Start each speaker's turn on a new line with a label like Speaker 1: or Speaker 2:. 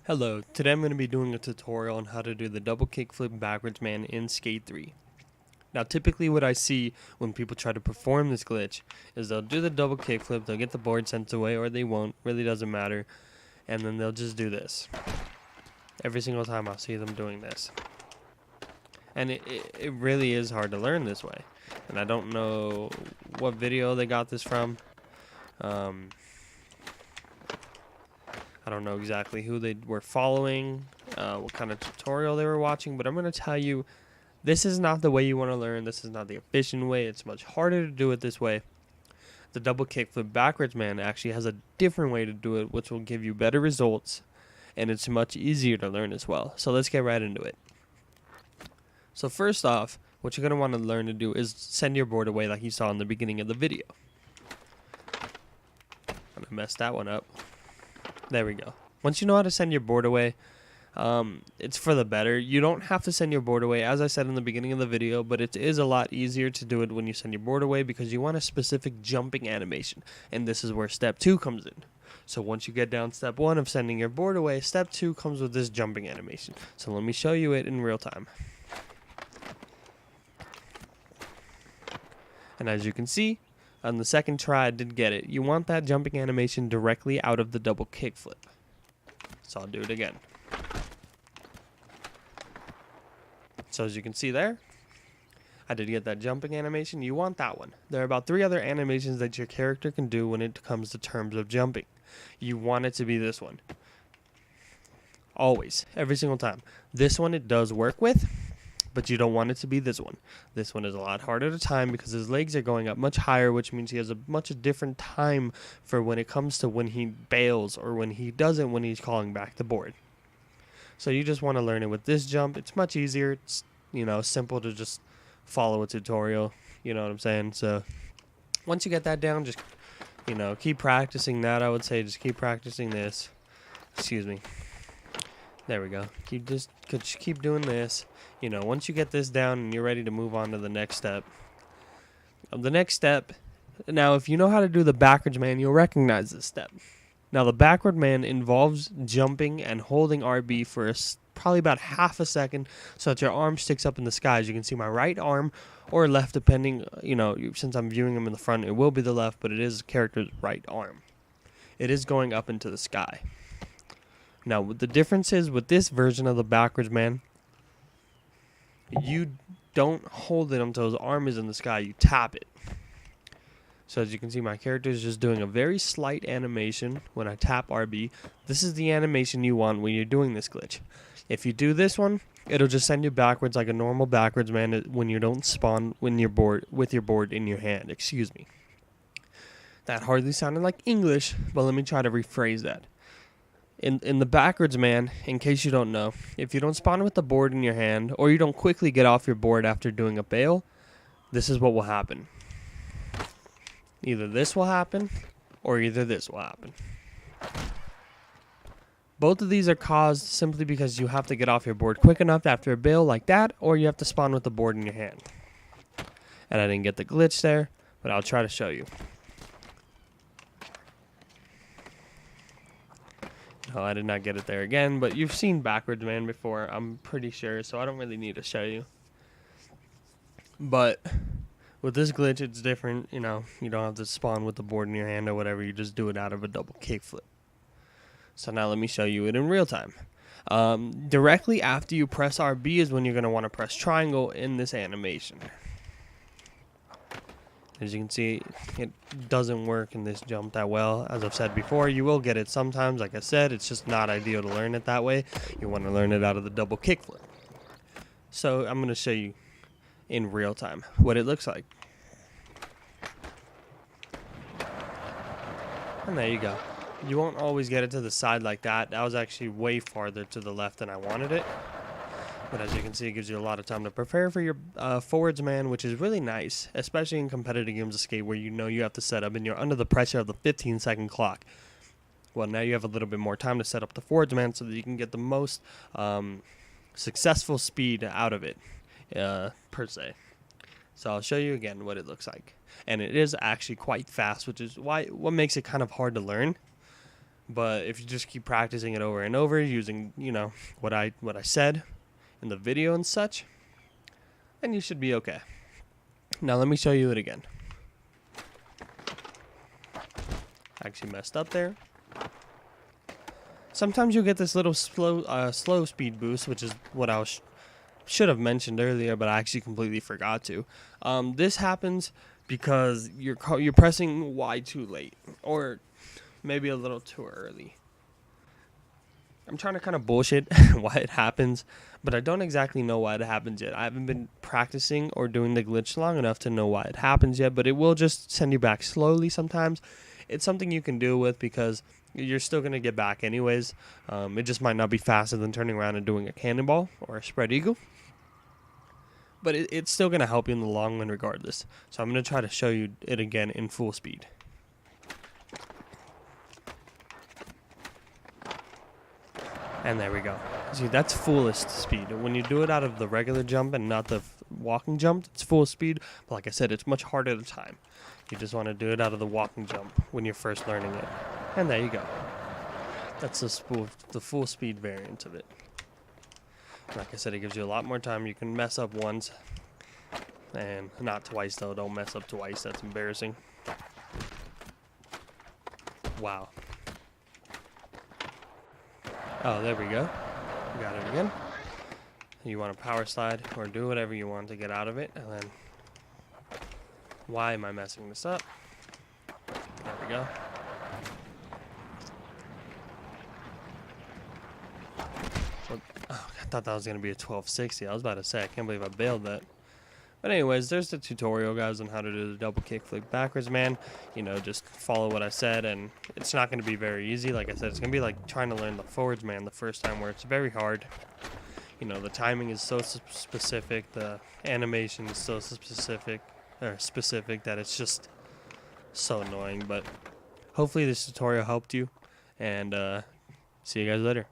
Speaker 1: Hello, today I'm going to be doing a tutorial on how to do the double kickflip backwards man in Skate 3. Now typically what I see when people try to perform this glitch is they'll do the double kickflip, they'll get the board sent away or they won't, really doesn't matter, and then they'll just do this. Every single time I'll see them doing this. And it really is hard to learn this way. And I don't know what video they got this from. I don't know exactly who they were following, what kind of tutorial they were watching, but I'm going to tell you, this is not the way you want to learn. This is not the efficient way. It's much harder to do it this way. The double kickflip backwards man actually has a different way to do it, which will give you better results, and it's much easier to learn as well. So let's get right into it. So first off, what you're going to want to learn to do is send your board away like you saw in the beginning of the video. I'm going to mess that one up. There we go. Once you know how to send your board away, it's for the better. You don't have to send your board away, as I said in the beginning of the video, but it is a lot easier to do it when you send your board away because you want a specific jumping animation, and this is where step 2 comes in. So once you get down step 1 of sending your board away, step 2 comes with this jumping animation. So let me show you it in real time. And as you can see, on the second try I did get it. You want that jumping animation directly out of the double kickflip. So I'll do it again. So as you can see there, I did get that jumping animation. You want that one. There are about 3 other animations that your character can do when it comes to terms of jumping. You want it to be this one. Always. Every single time. This one it does work with, but you don't want it to be this one. This one is a lot harder to time because his legs are going up much higher, which means he has a much different time for when it comes to when he bails or when he doesn't when he's calling back the board. So you just want to learn it with this jump. It's much easier. It's, simple to just follow a tutorial. You know what I'm saying? So once you get that down, just, keep practicing that. I would say just keep practicing this. Excuse me. There we go. Keep doing this. Once you get this down and you're ready to move on to the next step. Now if you know how to do the backwards man, you'll recognize this step. Now the backward man involves jumping and holding RB for probably about half a second so that your arm sticks up in the sky. As you can see, my right arm or left, depending, since I'm viewing him in the front, it will be the left, but it is the character's right arm. It is going up into the sky. Now, what the difference is with this version of the backwards man, you don't hold it until his arm is in the sky. You tap it. So as you can see, my character is just doing a very slight animation when I tap RB. This is the animation you want when you're doing this glitch. If you do this one, it'll just send you backwards like a normal backwards man when you don't spawn with your board in your hand. Excuse me. That hardly sounded like English, but let me try to rephrase that. In the backwards man, in case you don't know, if you don't spawn with the board in your hand, or you don't quickly get off your board after doing a bail, this is what will happen. Either this will happen, or either this will happen. Both of these are caused simply because you have to get off your board quick enough after a bail like that, or you have to spawn with the board in your hand. And I didn't get the glitch there, but I'll try to show you. No, I did not get it there again, but you've seen backwards man before, I'm pretty sure, so I don't really need to show you. But with this glitch, it's different. You don't have to spawn with the board in your hand or whatever. You just do it out of a double kickflip. So now let me show you it in real time. Directly after you press RB is when you're going to want to press triangle in this animation. As you can see, it doesn't work in this jump that well. As I've said before, you will get it sometimes. Like I said, it's just not ideal to learn it that way. You want to learn it out of the double kickflip. So I'm going to show you in real time what it looks like. And there you go. You won't always get it to the side like that. That was actually way farther to the left than I wanted it. But as you can see, it gives you a lot of time to prepare for your forwards man, which is really nice, especially in competitive games of skate where you have to set up and you're under the pressure of the 15-second clock. Well, now you have a little bit more time to set up the forwards man so that you can get the most successful speed out of it, per se. So I'll show you again what it looks like. And it is actually quite fast, which is what makes it kind of hard to learn. But if you just keep practicing it over and over using, what I said in the video and such, then you should be okay. Now let me show you it again. I actually messed up there. Sometimes you'll get this little slow speed boost, which is what I should have mentioned earlier, but I actually completely forgot to. This happens because you're pressing Y too late, or maybe a little too early. I'm trying to kind of bullshit why it happens, but I don't exactly know why it happens yet. I haven't been practicing or doing the glitch long enough to know why it happens yet, but it will just send you back slowly sometimes. It's something you can deal with because you're still going to get back anyways. It just might not be faster than turning around and doing a cannonball or a spread eagle. But it's still going to help you in the long run regardless. So I'm going to try to show you it again in full speed. And there we go. See, that's fullest speed. When you do it out of the regular jump and not the walking jump, it's full speed. But like I said, it's much harder to time. You just want to do it out of the walking jump when you're first learning it. And there you go. That's the full speed variant of it. Like I said, it gives you a lot more time. You can mess up once. And not twice, though. Don't mess up twice. That's embarrassing. Wow. Oh, there we go. Got it again. You want to power slide or do whatever you want to get out of it. And then, why am I messing this up? There we go. Oh, I thought that was going to be a 1260. I was about to say, I can't believe I bailed that. But anyways, there's the tutorial, guys, on how to do the double kickflip backwards, man. Just follow what I said, and it's not going to be very easy. Like I said, it's going to be like trying to learn the forwards, man, the first time, where it's very hard. The timing is so specific, the animation is so specific that it's just so annoying. But hopefully this tutorial helped you, and see you guys later.